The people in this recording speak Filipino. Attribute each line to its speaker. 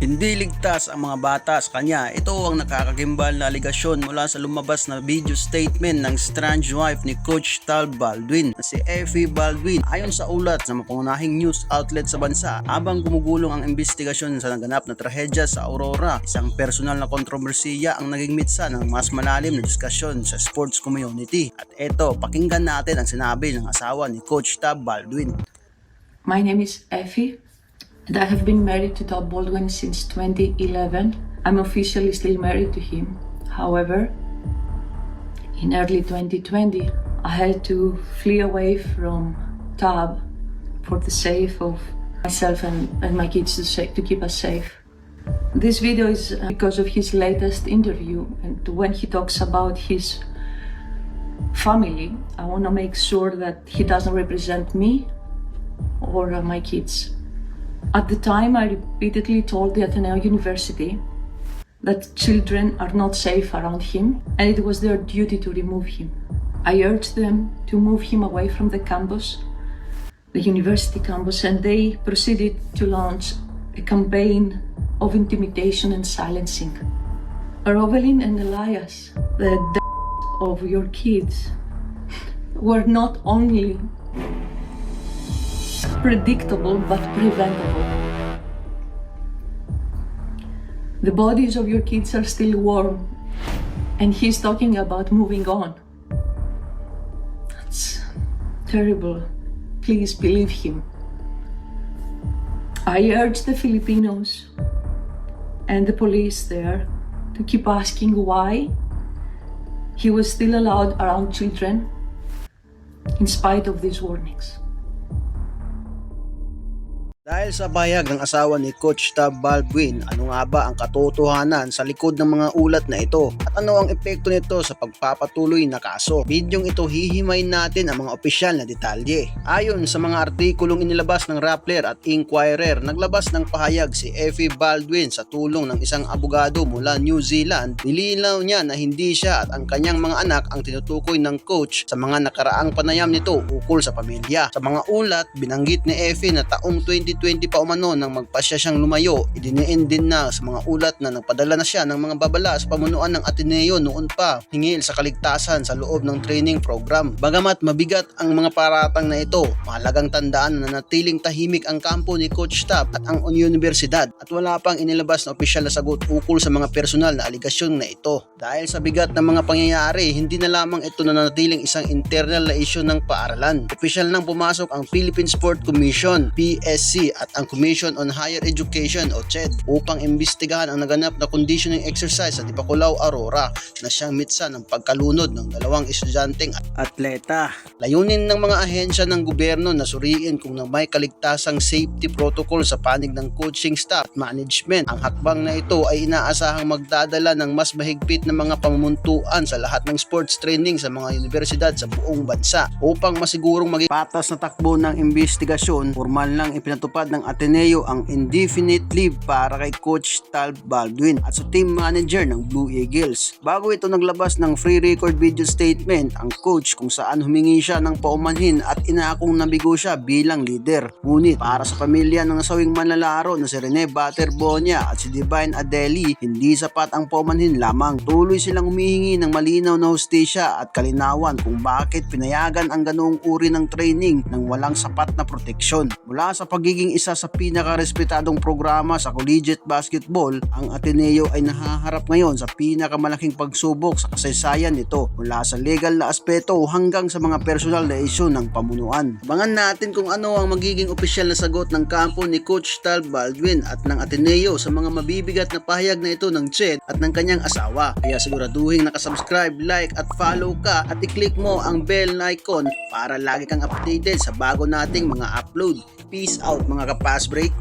Speaker 1: Hindi ligtas ang mga bata sa kanya. Ito ang nakakagimbal na aligasyon mula sa lumabas na video statement ng estranged wife ni Coach Tal Baldwin na si Effie Baldwin. Ayon sa ulat sa mapangunahing news outlet sa bansa, habang gumugulong ang investigasyon sa naganap na trahedya sa Aurora, isang personal na kontrobersiya ang naging mitsa ng mas malalim na diskusyon sa sports community. At eto, pakinggan natin ang sinabi ng asawa ni Coach Tal Baldwin.
Speaker 2: My name is Effie. And I have been married to Tal Baldwin since 2011. I'm officially still married to him. However, in early 2020, I had to flee away from Tab for the sake of myself and my kids to keep us safe. This video is because of his latest interview, and when he talks about his family, I want to make sure that he doesn't represent me or my kids. At the time, I repeatedly told the Ateneo University that children are not safe around him and it was their duty to remove him. I urged them to move him away from the campus, the university campus, and they proceeded to launch a campaign of intimidation and silencing. Rovelyn and Elias, the deaths of your kids, were not only predictable but preventable. The bodies of your kids are still warm, and he's talking about moving on. That's terrible. Please believe him. I urge the Filipinos and the police there to keep asking why he was still allowed around children in spite of these warnings.
Speaker 1: Dahil sa bayag ng asawa ni Coach Tal Baldwin, ano nga ba ang katotohanan sa likod ng mga ulat na ito at ano ang epekto nito sa pagpapatuloy na kaso? Bidyong ito hihimayin natin ang mga opisyal na detalye. Ayon sa mga artikulong inilabas ng Rappler at Inquirer, naglabas ng pahayag si Effie Baldwin sa tulong ng isang abogado mula New Zealand. Nilinaw niya na hindi siya at ang kanyang mga anak ang tinutukoy ng coach sa mga nakaraang panayam nito ukol sa pamilya. Sa mga ulat, binanggit ni Effie na taong 2020 pa umano nang magpasya siyang lumayo. Idiniin din na sa mga ulat na nagpadala na siya ng mga babala sa pamunuan ng Ateneo noon pa hingil sa kaligtasan sa loob ng training program. Bagamat mabigat ang mga paratang na ito, mahalagang tandaan na natiling tahimik ang kampo ni Coach Tal at ang universidad at wala pang inilabas na opisyal na sagot ukol sa mga personal na aligasyon na ito. Dahil sa bigat ng mga pangyayari, hindi na lamang ito na natiling isang internal na issue ng paaralan. Opisyal nang pumasok ang Philippine Sport Commission, PSC, at ang Commission on Higher Education o CHED upang imbestigahan ang naganap na conditioning exercise sa Dipakulao, Aurora na siyang mitsa ng pagkalunod ng dalawang estudyanteng atleta. Layunin ng mga ahensya ng gobyerno na suriin kung may kaligtasang safety protocol sa panig ng coaching staff at management. Ang hakbang na ito ay inaasahang magdadala ng mas mahigpit na mga pamumuntuan sa lahat ng sports training sa mga universidad sa buong bansa upang masigurong maging patas na takbo ng investigasyon. Formal lang ipinatupad ng Ateneo ang indefinite leave para kay Coach Tal Baldwin at sa team manager ng Blue Eagles. Bago ito naglabas ng free record video statement ang coach kung saan humingi siya ng paumanhin at inaakong nabigo siya bilang leader. Ngunit para sa pamilya ng nasawing manlalaro na si Rene Baterbonia at si Divine Adeli, hindi sapat ang paumanhin lamang. Tuloy silang humihingi ng malinaw na hustisya at kalinawan kung bakit pinayagan ang ganoong uri ng training nang walang sapat na proteksyon. Mula sa pagiging isa sa pinakarespetadong programa sa collegiate basketball, ang Ateneo ay nahaharap ngayon sa pinakamalaking pagsubok sa kasaysayan nito mula sa legal na aspeto hanggang sa mga personal na issue ng pamunuan. Abangan natin kung ano ang magiging opisyal na sagot ng kampo ni Coach Tal Baldwin at ng Ateneo sa mga mabibigat na pahayag na ito ng CHED at ng kanyang asawa. Kaya siguraduhin nakasubscribe, like at follow ka at i-click mo ang bell icon para lagi kang updated sa bago nating mga upload. Peace out mga ka-pass break.